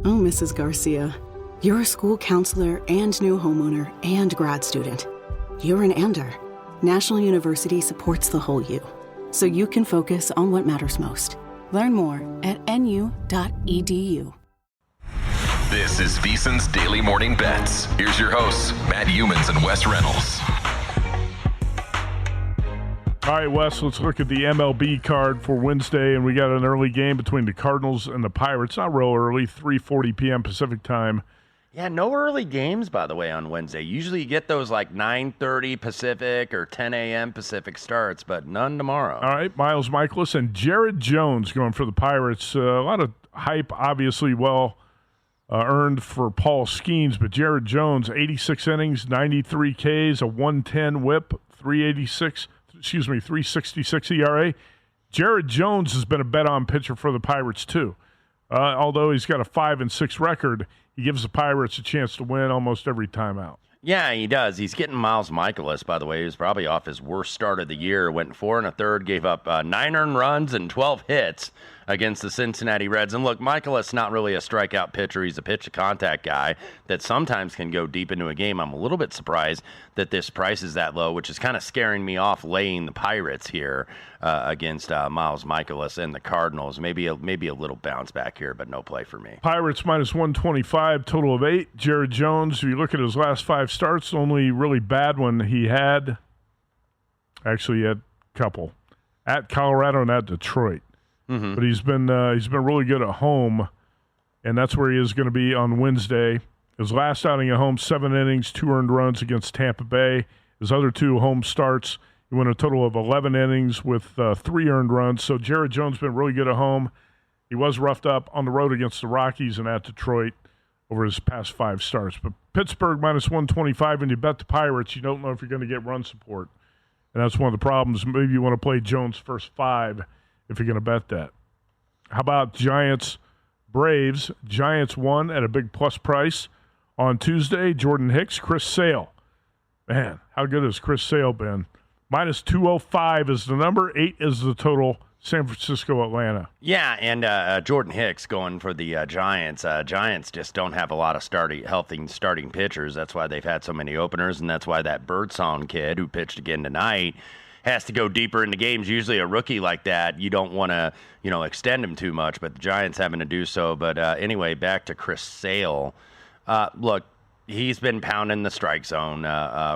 Oh, Mrs. Garcia, you're a school counselor and new homeowner and grad student. You're an Ander. National University supports the whole you, so you can focus on what matters most. Learn more at nu.edu. This is VSiN's Daily Morning Bets. Here's your hosts, Matt Youmans and Wes Reynolds. All right, Wes, let's look at the MLB card for Wednesday, and we got an early game between the Cardinals and the Pirates. Not real early, 3:40 p.m. Pacific time. Yeah, no early games, by the way, on Wednesday. Usually you get those like 9:30 Pacific or 10 a.m. Pacific starts, but none tomorrow. All right, Miles Mikolas and Jared Jones going for the Pirates. A lot of hype, obviously, earned for Paul Skeens, but Jared Jones, 86 innings, 93 Ks, a 110 whip, 366 ERA. Jared Jones has been a bet-on pitcher for the Pirates, too. Although he's got a 5-6 record, he gives the Pirates a chance to win almost every time out. Yeah, he does. He's getting Miles Mikolas, by the way. He was probably off his worst start of the year. Went 4 1/3, gave up 9 earned runs and 12 hits against the Cincinnati Reds. And look, Mikolas not really a strikeout pitcher. He's a pitch-to-contact guy that sometimes can go deep into a game. I'm a little bit surprised that this price is that low, which is kind of scaring me off laying the Pirates here against Miles Mikolas and the Cardinals. Maybe a little bounce back here, but no play for me. Pirates minus 125, total of 8. Jared Jones, if you look at his last 5 starts, the only really bad one he had, actually he had a couple, at Colorado and at Detroit. Mm-hmm. But he's been really good at home, and that's where he is going to be on Wednesday. His last outing at home, 7 innings, 2 earned runs against Tampa Bay. His other 2 home starts, he went a total of 11 innings with 3 earned runs. So Jared Jones been really good at home. He was roughed up on the road against the Rockies and at Detroit over his past 5 starts. But Pittsburgh minus 125, when you bet the Pirates, you don't know if you're going to get run support. And that's one of the problems. Maybe you want to play Jones' first 5 if you're going to bet that. How about Giants-Braves? Giants won at a big plus price on Tuesday. Jordan Hicks, Chris Sale. Man, how good has Chris Sale been? Minus 205 is the number. 8 is the total. San Francisco, Atlanta. Yeah, and Jordan Hicks going for the Giants. Giants just don't have a lot of healthy starting pitchers. That's why they've had so many openers, and that's why that Birdsong kid who pitched again tonight has to go deeper into games. Usually a rookie like that, you don't want to, extend him too much, but the Giants having to do so. But anyway, back to Chris Sale. Look, he's been pounding the strike zone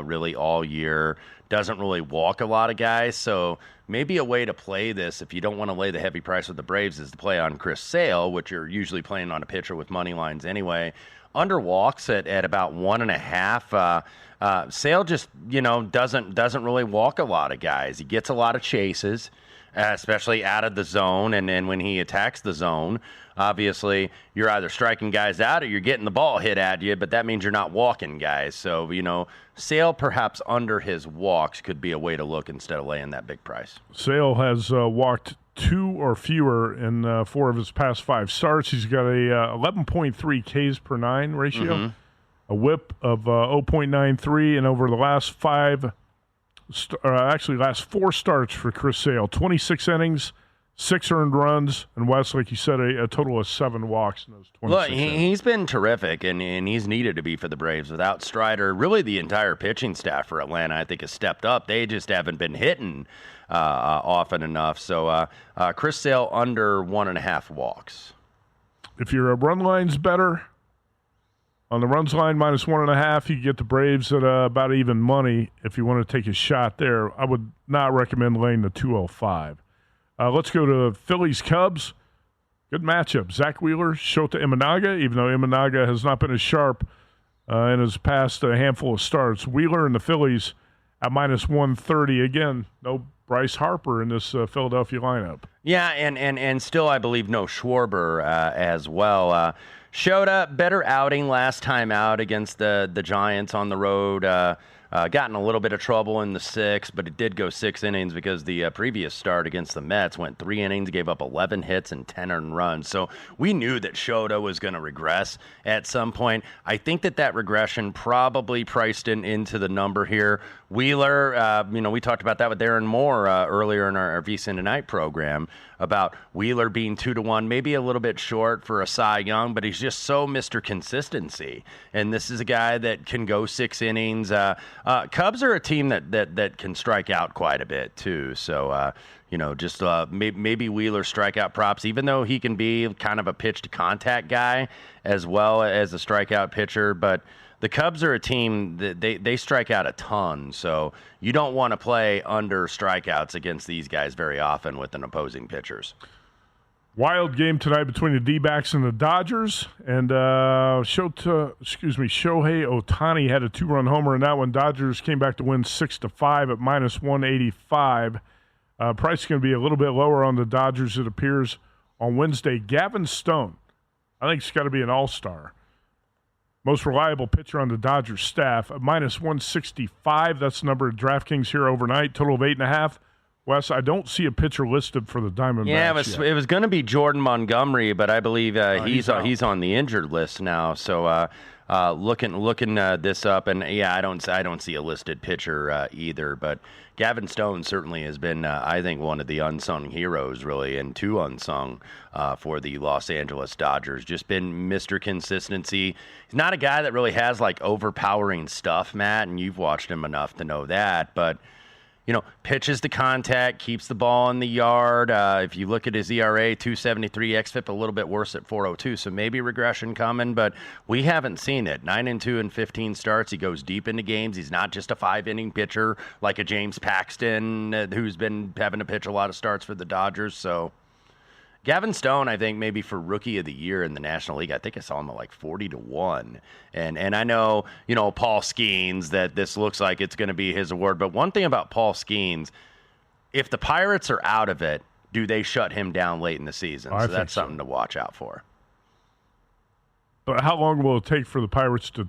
really all year. Doesn't really walk a lot of guys, so maybe a way to play this, if you don't want to lay the heavy price with the Braves, is to play on Chris Sale, which you're usually playing on a pitcher with money lines anyway. Under walks at about 1.5. Sale just, doesn't really walk a lot of guys. He gets a lot of chases, especially out of the zone, and then when he attacks the zone, obviously you're either striking guys out or you're getting the ball hit at you, but that means you're not walking guys. So, Sale perhaps under his walks could be a way to look instead of laying that big price. Sale has walked 2 or fewer in 4 of his past 5 starts. He's got a 11.3 Ks per 9 ratio, a whip of 0.93, and over the last 4 starts for Chris Sale, 26 innings, 6 earned runs, and Wes, like you said, a total of 7 walks in those 26 Look, innings. He's been terrific, and he's needed to be for the Braves. Without Strider, really the entire pitching staff for Atlanta, I think, has stepped up. They just haven't been hitting often enough. So Chris Sale under 1.5 walks. If your run line's better, on the runs line minus 1.5, you get the Braves at about even money if you want to take a shot there. I would not recommend laying the 205. Let's go to Phillies-Cubs. Good matchup. Zach Wheeler, Shota Imanaga, even though Imanaga has not been as sharp in his past handful of starts. Wheeler and the Phillies at minus 130. Again, no Bryce Harper in this Philadelphia lineup. Yeah, and still I believe no Schwarber as well. Shota, better outing last time out against the Giants on the road. Got in a little bit of trouble in the 6th, but it did go 6 innings because the previous start against the Mets went 3 innings, gave up 11 hits and 10 earned runs. So we knew that Shota was going to regress at some point. I think that regression probably priced into the number here. Wheeler, we talked about that with Darren Moore earlier in our VSiN Tonight program about Wheeler being 2-1, maybe a little bit short for a Cy Young, but he's just so Mr. Consistency. And this is a guy that can go 6 innings. Cubs are a team that can strike out quite a bit too. So, maybe Wheeler strikeout props, even though he can be kind of a pitch to contact guy as well as a strikeout pitcher. But the Cubs are a team that they strike out a ton, so you don't want to play under strikeouts against these guys very often with an opposing pitchers. Wild game tonight between the D-backs and the Dodgers, and Shohei Ohtani had a 2-run homer in that one. Dodgers came back to win 6-5 at -185. Price is going to be a little bit lower on the Dodgers, it appears, on Wednesday. Gavin Stone, I think he's got to be an all-star. Most reliable pitcher on the Dodgers staff at -165. That's the number of DraftKings here overnight. Total of 8.5. Wes, I don't see a pitcher listed for the Diamondbacks. Yeah, it was going to be Jordan Montgomery, but I believe he's on the injured list now. So looking this up, and yeah, I don't see a listed pitcher either. But Gavin Stone certainly has been, I think, one of the unsung heroes, really, and too unsung for the Los Angeles Dodgers. Just been Mr. Consistency. He's not a guy that really has like overpowering stuff, Matt, and you've watched him enough to know that, but pitches to contact, keeps the ball in the yard. If you look at his ERA, 2.73, xFIP a little bit worse at 4.02, so maybe regression coming, but we haven't seen it. 9-2 in 15 starts. He goes deep into games. He's not just a 5-inning pitcher like a James Paxton who's been having to pitch a lot of starts for the Dodgers. So Gavin Stone, I think maybe for Rookie of the Year in the National League, I think I saw him at like 40-1. And I know, Paul Skeens, that this looks like it's going to be his award. But one thing about Paul Skeens, if the Pirates are out of it, do they shut him down late in the season? So that's something to watch out for. But how long will it take for the Pirates to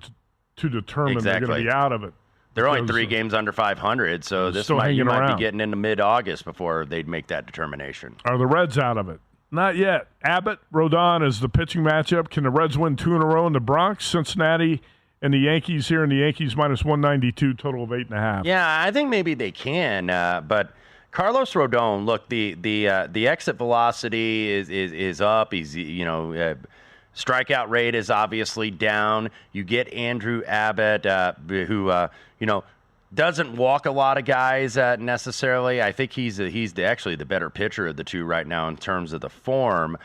determine they're going to be out of it? They're only 3 games under 500, so you might be getting into mid-August before they'd make that determination. Are the Reds out of it? Not yet. Abbott, Rodon is the pitching matchup. Can the Reds win 2 in a row in the Bronx? Cincinnati and the Yankees here, and the Yankees -192, total of 8.5. Yeah, I think maybe they can. But Carlos Rodon, look, the exit velocity is up. He's strikeout rate is obviously down. You get Andrew Abbott, who doesn't walk a lot of guys necessarily. I think he's actually the better pitcher of the two right now in terms of the form.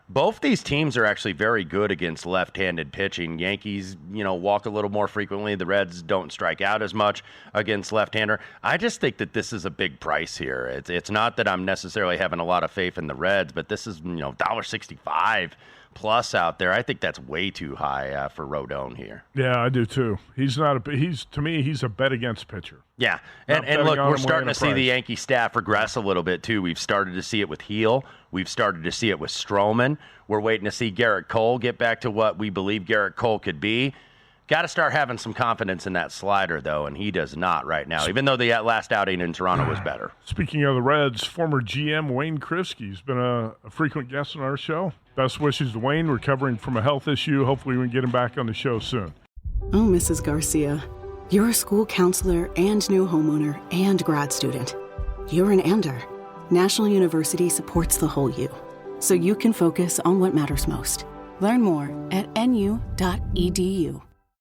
Both these teams are actually very good against left-handed pitching. Yankees, walk a little more frequently. The Reds don't strike out as much against left-hander. I just think that this is a big price here. It's not that I'm necessarily having a lot of faith in the Reds, but this is, $1.65 plus out there. I think that's way too high for Rodon here. Yeah, I do too. To me, he's a bet against pitcher. Yeah, and look, we're starting to see the Yankee staff regress a little bit too. We've started to see it with Heel. We've started to see it with Stroman. We're waiting to see Garrett Cole get back to what we believe Garrett Cole could be. Got to start having some confidence in that slider, though, and he does not right now, even though the last outing in Toronto was better. Speaking of the Reds, former GM Wayne Krivsky's been a frequent guest on our show. Best wishes to Wayne, recovering from a health issue. Hopefully we can get him back on the show soon. Oh, Mrs. Garcia, you're a school counselor and new homeowner and grad student. You're an Ander. National University supports the whole you, so you can focus on what matters most. Learn more at nu.edu.